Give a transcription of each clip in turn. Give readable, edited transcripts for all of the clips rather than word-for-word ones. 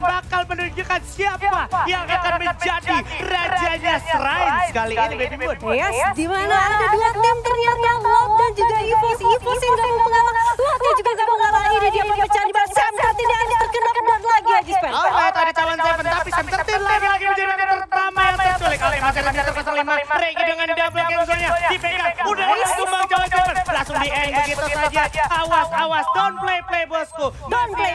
bakal menunjukkan siapa yang akan menjadi rajanya Shrines kali ini, Baby Moon. Yes, di mana ada dua tim ternyata, Loud dan juga EVOS. EVOS yang gak mau mengalah, Loudnya juga gak mau ngalah. Ini dia pemecahan di bawah Sam 13 ini harus terkena dan lagi aja Spen. Alright, ada cawan Seven, tapi Sam 13 lagi-lagi menjadi yang pertama yang terculik. Oke, masih ada Mr. 05, Regi dengan double cancel-nya dipegang. Udah tumbang cawan Seven, langsung di-aim begitu saja. Awas, don't play bosku. Don't play.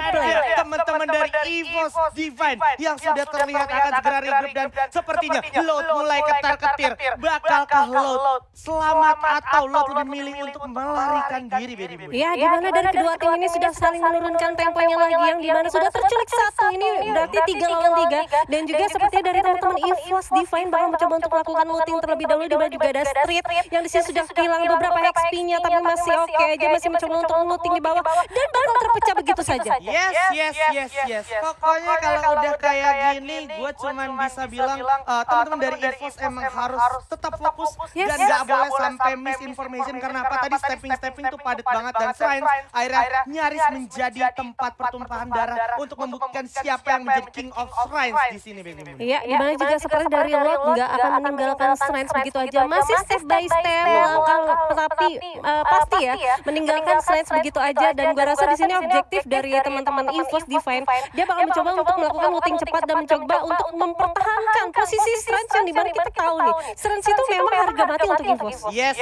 Teman-teman dari EVOS Divine yang sudah terlihat akan segera regroup dan sepertinya Loud mulai ketar-ketir. Bakalkah Loud selamat atau Loud lebih milih untuk melarikan diri, Baby Moon? Ya, di mana dari kedua tim ini sudah saling menurunkan temponya lagi, yang di mana sudah terculik satu. Ini berarti 3 lawan 3, dan juga seperti dari teman-teman EVOS Divine bakal mencoba untuk melakukan looting terlebih dahulu. Di mana juga ada Street yang di sini sudah kehilangan beberapa XP-nya, tapi masih oke aja, masih mencoba untuk looting di bawah dan bakal terpecah begitu saja. Yes. Pokoknya kalau udah kayak gini, gue cuman bisa bilang teman-teman dari EVOS emang harus tetap fokus dan gak boleh sampai misinformation. Karena apa? Tadi stepping tuh padat banget dan Shrines akhirnya nyaris menjadi tempat pertumpahan darah untuk membuktikan siapa yang menjadi King of Shrines di sini, Baby Moon. Iya, dimana juga seperti dari Loud nggak akan meninggalkan Shrines begitu aja, masih step by step melangkah, tapi pasti ya meninggalkan Shrines begitu aja. Dan gua rasa di sini objektif dari teman-teman EVOS Divine, dia bakal mencoba untuk melakukan looting cepat dan mencoba untuk mempertahankan posisi Shrines yang dimana kita tahu nih, Shrines itu memang harga mati untuk EVOS. Yes,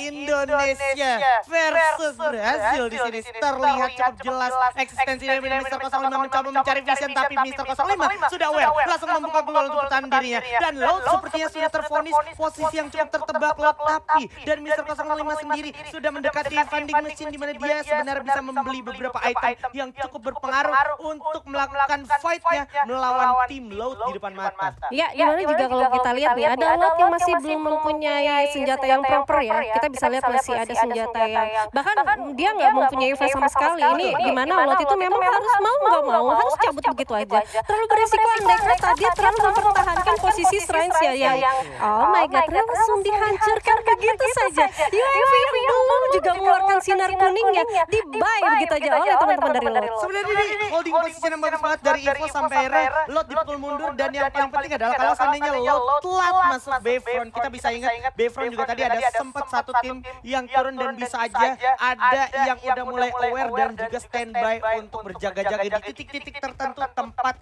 Indonesia versus Brazil di sini terlihat cukup jelas eksistensi dari Mr. 05 mencoba mencari vision, tapi Mr. 05 sudah aware, langsung membuka peluang untuk bertahan dirinya. Dan Loud sepertinya sudah tervonis posisi yang cukup tertebak Loud, tapi dan Mr. 05 sendiri sudah mendekati vending machine di mana dia sebenarnya bisa membeli beberapa item yang cukup berpengaruh untuk melakukan fight-nya melawan tim Loud di depan mata. Ya, dimana juga kalau kita lihat nih, ada Loud yang masih belum mempunyai senjata yang proper ya. Kita bisa lihat masih ada senjata yang bahkan dia nggak mempunyai flash sama sekali. Ini dimana Loud itu memang harus mau nggak mau harus cabut begitu aja. Terlalu beresiko andai kata dia terlalu mempertahankan posisi Shrines ya yang oh my god, langsung dihancurkan begitu saja. UAV yang belum juga mengeluarkan sinar kuningnya di-buy begitu aja oleh teman-teman dari Loud. Sebenarnya ini holding position yang bagus banget dari EVOS sampai akhirnya Loud dipukul mundur, dan yang paling penting adalah kalau seandainya Loud telat masuk Bayfront, kita bisa ingat Bayfront juga tadi ada sempat satu tim yang turun dan bisa aja ada yang udah mulai aware dan juga standby untuk berjaga-jaga di titik-titik tertentu tempat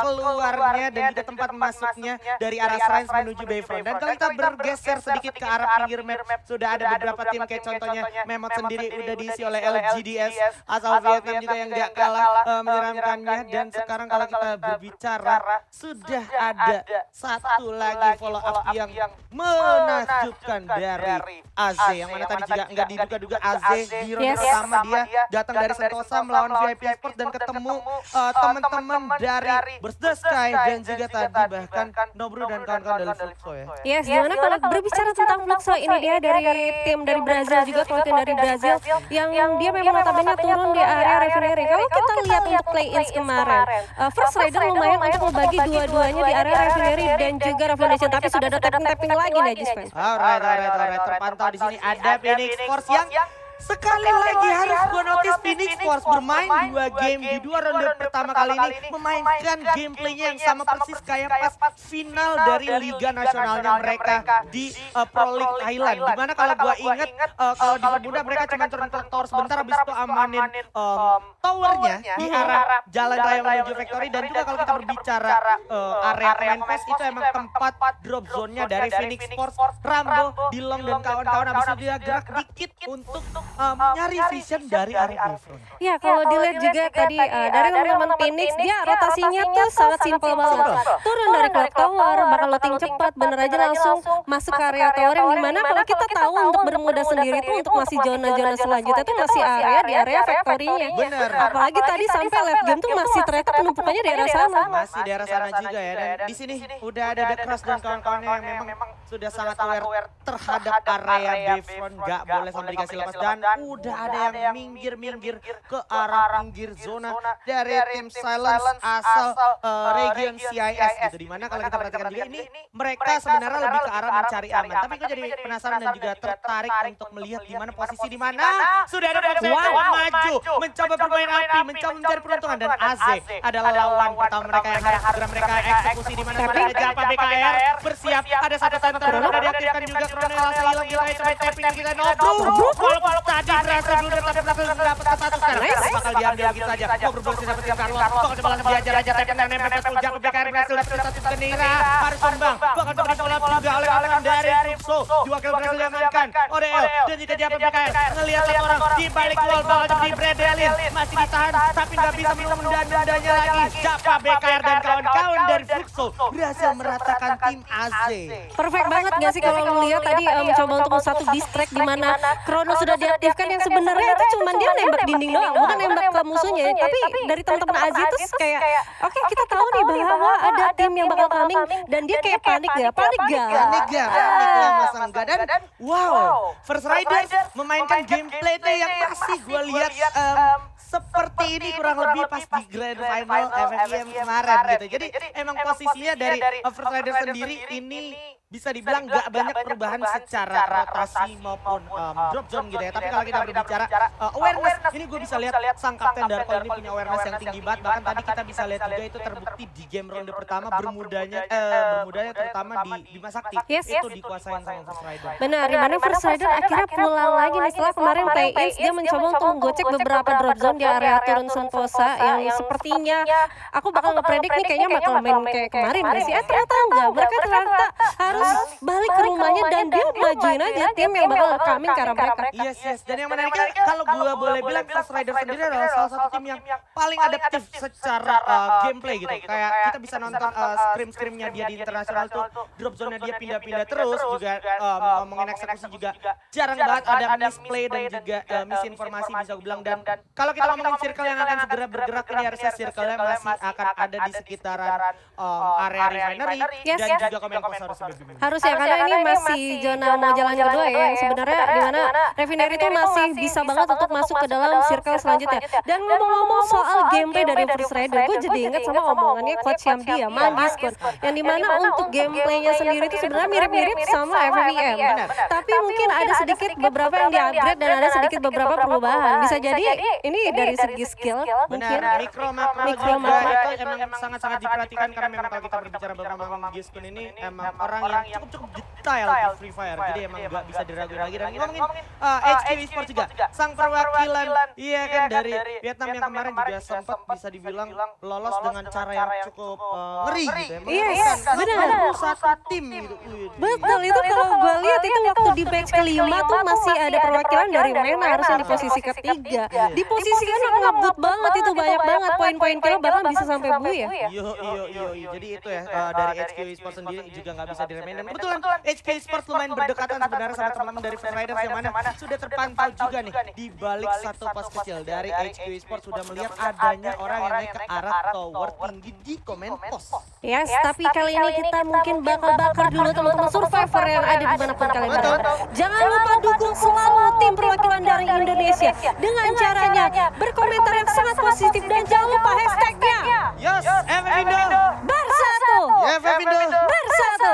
keluarnya dan juga tempat masuknya dari arah Shrines menuju Bayfront. Dan kalau kita bergeser sedikit ke arah pinggir map, sudah ada beberapa tim kayak contohnya Memot sendiri udah diisi oleh LGDS asal Vietnam juga yang gak kalah menyeramkannya. Dan sekarang kalau kita berbicara sudah ada satu lagi follow up yang menakjubkan dari AZ, yang mana tadi juga nggak diduga-duga AZ di ronde pertama dia datang dari Sentosa melawan VIP Sport dan ketemu teman-teman dari Burst the Sky dan juga tadi bahkan Nobru dan kawan-kawan dari Fluxo ya. Yes, gimana kalau berbicara tentang Fluxo, ini dia dari tim dari Brazil juga, kalau tim dari Brazil yang dia memang notabene turun di area refinery. Kalau kita lihat untuk play-ins kemarin, First Rider lumayan untuk membagi dua-duanya di area refinery dan juga Revolution, tapi sudah ada tapping lagi nih Jispen. Alright, terpantau di sini ada Phoenix Force yang sekali lagi harus gue notice Phoenix Force bermain 2 game di 2 ronde pertama kali ini, memainkan gameplaynya yang sama persis kayak pas final dari Liga Nasionalnya mereka di Pro League Thailand. Dimana kalau gue inget kalau di Perbuda mereka cuma turun ke tower sebentar, habis itu amanin towernya di arah jalan raya menuju Factory. Dan juga kalau kita berbicara area main post, itu emang tempat drop zone-nya dari Phoenix Force, Rambo, Dilong dan kawan-kawan. Habis itu dia gerak dikit untuk nyari vision dari area Bayfront. Ya, kalau dilihat juga tadi dari teman-teman Phoenix, dia rotasinya tuh sangat simpel banget. Turun dari clock tower, bakal looting cepat, bener aja langsung masuk ke area tower, yang dimana kalau kita tahu untuk bermuda sendiri tuh untuk masih zona-zona selanjutnya tuh masih area di area factory-nya. Bener. Apalagi tadi sampai late game tuh masih ternyata penumpukannya di daerah sana. Masih daerah sana juga ya. Dan di sini udah ada The Cross dan kawan-kawannya yang memang sudah sangat aware terhadap area Bayfront, nggak boleh sampai dikasih lepas, dan udah ada yang minggir-minggir ke arah pinggir zona dari tim Silence asal region CIS gitu. Dimana kalau kita perhatikan juga ini mereka sebenarnya lebih ke arah mencari aman, tapi gue jadi penasaran dan juga tertarik untuk melihat di mana posisi di mana sudah ada maju mencoba bermain api, mencoba mencari peruntungan, dan AZ adalah lawan pertama mereka yang harus segera mereka eksekusi, di mana sudah ada Japa BKR bersiap, ada satu tentara yang sudah diaktifkan juga, Krono langsung hilang, kita coba tapping, kita nobru walaupun tadi berhasil dulu tapi berhasil dapat ke satu sekarang bakal diambil begitu saja. Mau berboksi dapetin Carlos, bakal coba langsung diajar aja tapping dan nempel full Japa BKR berhasil dapat satu ke Nira, harus tumbang, bakal coba dicolap juga oleh kalangan dari Fluxo, 2 kill berhasil diamankan ODL dan juga Japa BKR ngelihat satu orang di balik wall, bakal coba dibredelin, masih ditahan tapi nggak bisa menunda-nundanya lagi. Japa BKR dan kawan-kawan dari Fluxo berhasil meratakan tim AZ. Perfect banget gak sih kalau lu lihat tadi mencoba untuk satu distract di mana Krono sudah diaktifkan, yang sebenarnya itu cuma dia nembak dinding doang, bukan nembak ke musuhnya. Tapi dari teman-teman Aziz itu kayak oke, kita tahu nih bahwa ada tim yang bakal coming, dan dia kayak panik ya, panik lah Mas Angga. Dan wow, First Riders memainkan gameplaynya yang masih gue lihat seperti ini kurang lebih pas di Grand Final FFM kemarin gitu. Jadi emang posisinya dari First Riders sendiri ini bisa dibilang gak banyak perubahan secara rotasi maupun drop zone gitu ya. Tapi kalau kita berbicara awareness, ini gue bisa lihat sang Kapten Darko ini punya awareness yang tinggi banget. Bahkan tadi kita bisa lihat juga itu terbukti di game ronde pertama bermudanya terutama di Bima Sakti. Itu dikuasain sama First Rider. Benar, di mana First Rider akhirnya pulang lagi nih setelah kemarin TX dia mencoba untuk menggocek beberapa drop zone di area turun Sentosa yang sepertinya aku bakal ngepredik nih kayaknya bakal main kayak kemarin gak sih? Ternyata enggak, mereka ternyata harus balik ke rumahnya dan dia majuin aja tim yang bakal coming ke arah mereka. Yes. Dan yang menariknya kalau gue boleh bilang First Rider sendiri adalah salah satu tim yang paling adaptif secara gameplay gitu. Kayak kita bisa nonton scrim-scrimnya dia di internasional tuh, drop zone-nya dia pindah-pindah terus, juga ngomongin eksekusi juga jarang banget ada misplay dan juga misinformasi bisa gue bilang. Dan kalau kita ngomongin circle yang akan segera bergerak, ini harusnya circle-nya masih akan ada di sekitaran area refinery dan juga Kemenkos harusnya BBM. Harus ya, karena ini masih zona mau jalan kedua ya, yang sebenarnya di mana Refinery itu masih bisa banget untuk masuk ke dalam circle selanjutnya. Dan ngomong-ngomong soal gameplay dari First Rider, gue jadi inget sama omongannya Coach Yamdi ya, Mandiskun, yang dimana untuk gameplaynya sendiri itu sebenarnya mirip-mirip sama FVM. Tapi mungkin ada sedikit beberapa yang di-upgrade dan ada sedikit beberapa perubahan. Bisa jadi ini dari segi skill mungkin. Mikro makro itu emang sangat-sangat diperhatikan, karena memang kalau kita berbicara beberapa Mandiskun ini emang orang yang cukup detail di Free Fire, jadi emang gak bisa diraguin lagi. Dan ngomongin HQ Esports juga, sang perwakilan iya kan dari Vietnam yang kemarin juga sempat bisa dibilang lolos dengan cara yang cukup ngeri gitu ya. Yes, benar. Satu tim gitu. Betul, itu kalau gue lihat itu waktu di batch kelima tuh masih ada perwakilan dari MENA harusnya di posisi ketiga. Di posisi kan ngebut banget, itu banyak banget poin-poin kill bahkan bisa sampai bu ya. Iya. Jadi itu ya dari HQ Esports sendiri juga gak bisa diremehin. Dan kebetulan HQ Esports lumayan berdekatan sebenarnya sama teman-teman dari First Riders, yang mana sudah terpantau juga nih di balik satu pos kecil dari HQ Esports sudah melihat adanya orang yang naik ke arah tower tinggi di Kemenkos. Yes, tapi kali ini kita mungkin bakal bakar dulu teman-teman survivor yang ada dimanapun kalian berada. Jangan lupa dukung selalu tim perwakilan dari Indonesia dengan caranya berkomentar yang sangat positif, dan jangan lupa hashtagnya Yes, FFindo Bersatu, Bersatu.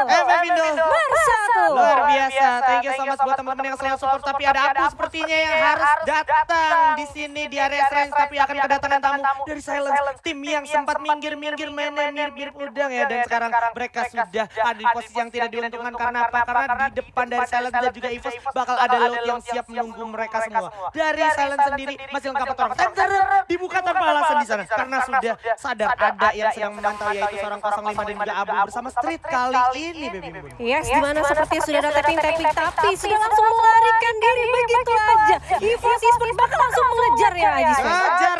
Luar biasa, thank you so much buat teman-teman yang selalu support. Tapi ada Abu sepertinya yang harus datang di sini di area range, tapi akan kedatangan tamu dari Silence, tim yang sempat minggir-minggir mainnya mirip-mirip udang ya, dan sekarang mereka sudah ada di posisi yang tidak diuntungkan. Karena apa? Karena di depan dari Silence dan juga EVOS bakal ada loot yang siap menunggu mereka semua. Dari Silence sendiri masih lengkap orang tenter dibuka tanpa alasan di sana, karena sudah sadar ada yang sedang memantau, yaitu seorang 05 dan juga Abu bersama Street kali ini, baby. Yes, dimana sepertinya sudah ada tapping, tapi sudah langsung melarikan diri begitu aja. EVOS Esports bahkan langsung mengejar ya Aji.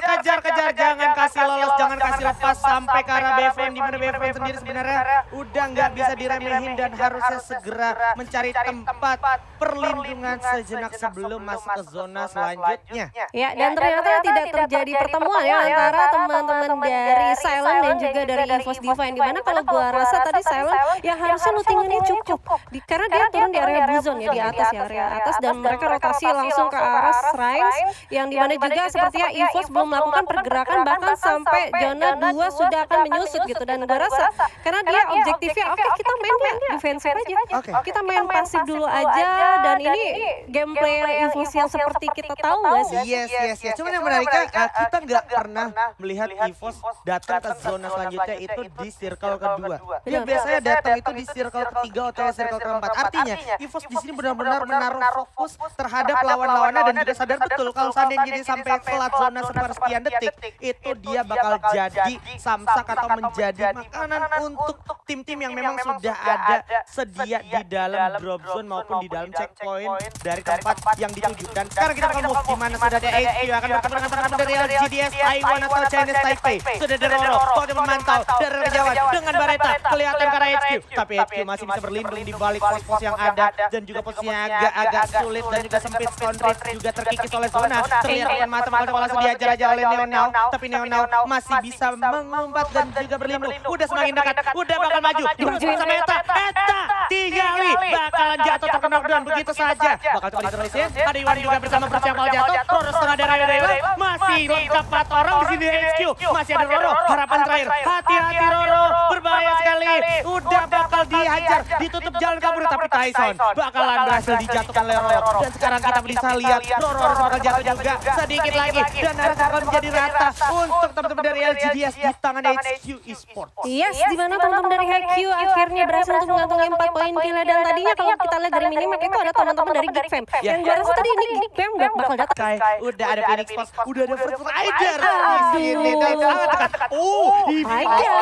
Kejar, jangan kasih lolos, jangan kasih lepas sampai ke arah BFM, di mana BFM sendiri sebenarnya udah nggak bisa diremehin dan harusnya segera mencari tempat perlindungan sejenak sebelum masuk ke zona selanjutnya. Ya, dan ternyata tidak terjadi pertemuan ya antara teman-teman dari Silent dan juga dari EVOS Divine, dimana kalau gua rasa tadi Silent yang harusnya lootingannya cukup karena dia turun di area blue zone ya, di atas ya, area atas, dan mereka rotasi langsung ke arah shrines yang dimana juga sepertinya EVOS belum melakukan pergerakan bahkan sampai zona 2 sudah akan menyusut gitu. Dan gua rasa karena dia objektifnya oke, kita mainnya defensif aja, kita main pasif dulu aja, dan ini gameplay EVOS yang seperti kita tahu gak sih? Yes. Cuman yang menariknya kita nggak pernah melihat EVOS datang ke zona selanjutnya itu di circle kedua. Dia biasanya datang itu di circle ketiga atau circle keempat. Artinya EVOS di sini benar-benar menaruh fokus terhadap lawan-lawannya dan juga sadar betul kalau seandainya jadi sampai telat zona sepersekian detik itu dia bakal jadi samsak atau menjadi makanan untuk tim-tim yang memang sudah ada sedia di dalam drop zone maupun di dalam checkpoint dari tempat yang dituju. Dan sekarang kita akan move di mana sudah ada HQ akan bertemu dengan teman-teman dari LGDS Taiwan atau Chinese Taipei. Sudah ada Roro, kode memantau dari kejauhan dengan Bareta kelihatan ke arah HQ. Tapi HQ masih bisa berlindung di balik pos-pos yang ada dan juga posisinya agak sulit dan juga sempit. Conrit juga terkikis oleh zona. Terlihat dengan mata bakal langsung diajar aja oleh Neonau. Tapi Neonau masih bisa mengumpat dan juga berlindung. Udah semakin dekat, udah bakal maju. Dimajuin sama Eta tinggali bakalan jatuh terkena dan begitu saja. Bakal coba diterusin. Ada Iwan juga bersama bersiap jatuh. Roro setengah darah Dewa masih lengkap 4 orang di sini HQ. Masih ada Roro, harapan terakhir. Hati-hati Roro, berbahaya sekali. Udah bakal dihajar, ditutup jalan kabur tapi Tyson bakalan berhasil dijatuhkan oleh Roro. Dan sekarang kita bisa lihat Roro harus bakal jatuh juga sedikit lagi dan harus bakal menjadi rata untuk teman-teman dari LGDS di tangan HQ Esports. Yes, dimana teman-teman dari HQ akhirnya berhasil untuk mengantongi 4 poin kill, dan tadinya kalau kita lihat dari minimap itu ada teman-teman dari Geek Fam. Yang gue rasa tadi ini Geek Fam gak bakal datang. Udah ada Phoenix Force, udah ada First Rider di sini dan sangat dekat.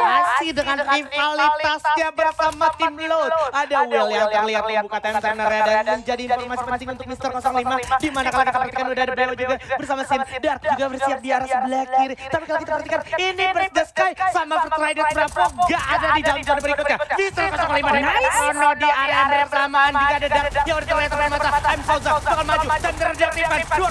Masih dengan rivalitasnya bersama tim Load. Ada Will yang terlihat membuka time turner dan menjadi informasi penting untuk Mister 05. Di mana kalau kita perhatikan udah ada Beo juga bersama Sin. Dark juga bersiap di arah sebelah kiri. Tapi kalau kita perhatikan ini First The Sky sama First Rider Bravo gak ada di dalam zona berikutnya. Mister 05 dan Ono di area yang bersamaan juga ada Dark yang udah terlihat teman mata. I'm Souza bakal maju dan terjadikan dua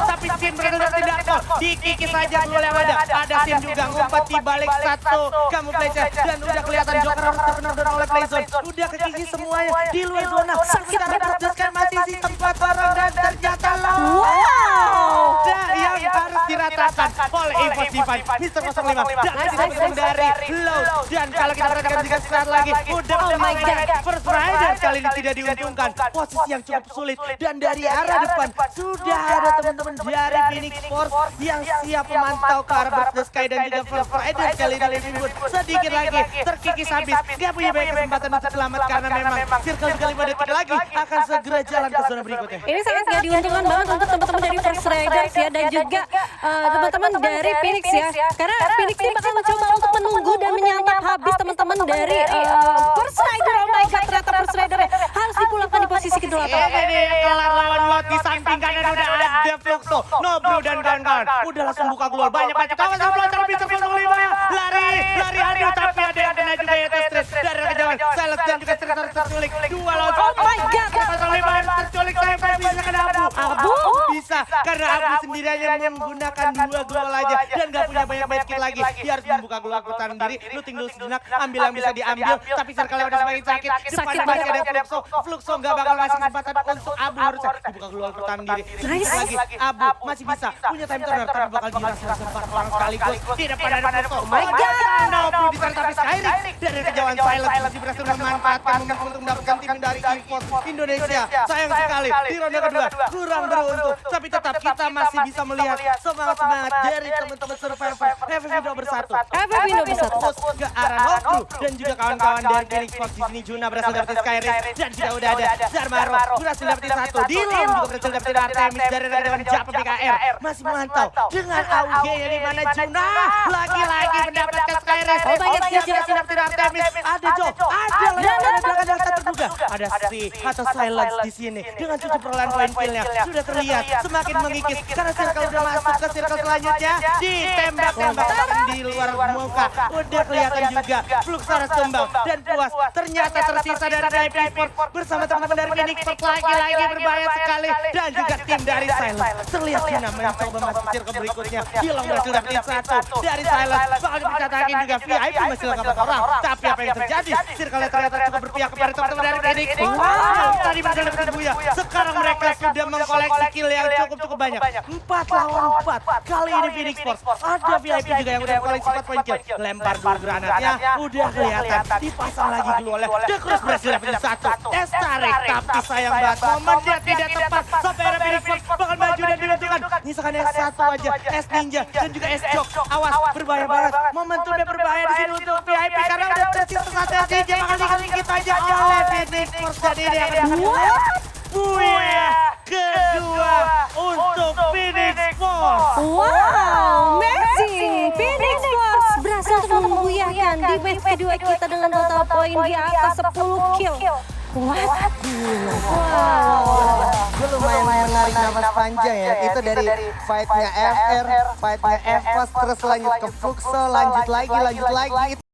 tapi Sin berhasil tidak gol. Dikikis saja dulu yang ada Sin juga ngumpet di balik satu kamu Playzer dan udah kelihatan Joker harus terkena oleh Playzone. Udah kekikis semuanya di luar zona. Sakit kan masih sih tempat orang dan ternyata yang harus diratakan oleh EVOS Divine Mister 05 dan teman dari Loud. Dan kalau kita perhatikan juga saat lagi udah First Rider kali ini tidak diuntungkan, posisi yang cukup sulit dan dari arah depan sudah ada teman-teman dari Phoenix Force yang siap memantau ke arah Burst the Sky dan juga First Rider kali ini ribut sedikit lagi terkikis habis, gak punya banyak kesempatan untuk selamat karena memang circle juga 5 detik lagi akan segera jalan ke zona berikutnya. Ini sangat gak diuntungkan banget untuk teman-teman dari First Riders ya, dan juga teman-teman dari Phoenix ya, karena Phoenix ini bakal mencoba untuk menunggu dan menyantap habis teman-teman dari First Rider. Oh my god, ternyata First Rider harus dipulangkan di posisi kedua. Ini kelar lawan Lot di samping kanan udah ada Fluxo, Nobru dan kawan-kawan udah langsung buka keluar banyak kawan sama pelontar Mister 05 lari aduh tapi ada yang kena juga ya Street dari kejauhan Silas dan juga Street harus terculik dua lawan. Oh my god, Mister 05 harus terculik sampai bisa kena Abu bisa karena Abu sendirian menggunakan 2 global aja dan gak punya banyak skill lagi. Dia harus membuka global bertahan diri, looting dulu sejenak, ambil yang bisa diambil tapi circle udah semakin sakit. Depan masih ada Fluxo gak bakal ngasih kesempatan untuk Abu harusnya dibuka global bertahan diri. Lagi Abu masih bisa punya time turner tapi bakal dirasa 4 orang sekaligus. Di depan ada Fluxo. Oh my god, Nobru disana tapi Skyrik dari kejauhan Silence masih berhasil memanfaatkan momentum untuk mendapatkan tim dari EVOS Indonesia. Sayang sekali di ronde kedua kurang beruntung, tapi tetap kita masih bisa melihat semangat dari teman-teman Survivor FF Indo bersatu. FF Indo bersatu ke arah Nobru dan juga kawan-kawan dari Phoenix Force. Di sini Juna berhasil dapetin Skyrim dan juga udah ada Zarmaro berhasil dapetin 1. Dilon juga berhasil dapetin Artemis dari rekan Japa PKR masih memantau dengan AUG yang di mana Juna lagi-lagi mendapatkan Skyrim. Oh my god, tidak Artemis, ada Joe, ada Leon, ada belakang yang tak terduga. Ada si atau Silence di sini dengan 7 perolehan poin killnya sudah terlihat semakin mengikis karena circle udah masuk ke circle selanjutnya, ditembak-tembak di luar muka, udah kelihatan juga Fluxaurus tumbang dan puas. Ternyata tersisa dari VIP Sport bersama teman-teman dari Phoenix Sport lagi berbahaya sekali dan juga tim dari Silence. Terlihat Kina mencoba masuk circle berikutnya. Hilang berhasil dapetin satu dari Silence. Bakal dipecatakin juga VIP masih lengkap orang. Tapi apa yang terjadi? Circle ternyata cukup berpihak kepada teman-teman dari Phoenix. Wow, tadi berhasil dapetin Buya. Sekarang mereka sudah mengkoleksi kill yang cukup banyak. 4 lawan 4. Kali ini Phoenix Sport ada VIP juga yang udah mengkoleksi 4 poin kill. Lempar dulu granatnya, udah kelihatan. Dipasang lagi dulu oleh The Cruz berhasil dapetin satu. Es tarik, tapi sayang banget momennya tidak tepat. Sampai era Phoenix Sport bakal maju dan diuntungkan. Nyisakan S1 aja, S Ninja dan juga S Jok. Awas, berbahaya banget. Momentumnya berbahaya di sini untuk VIP karena udah tersisa satu S Ninja bakal dikit aja oleh Phoenix Sport. Dan ini akan Buya kedua untuk Phoenix Force. Wow, amazing! Phoenix Force berhasil untuk membuyarkan di wave kedua kita dengan total poin di atas 10 kill. What? Wow. Gue lumayan menarik nafas panjang ya. Itu dari fight-nya FR, fight-nya FPOS, terus lanjut ke Fuxo, lanjut lagi.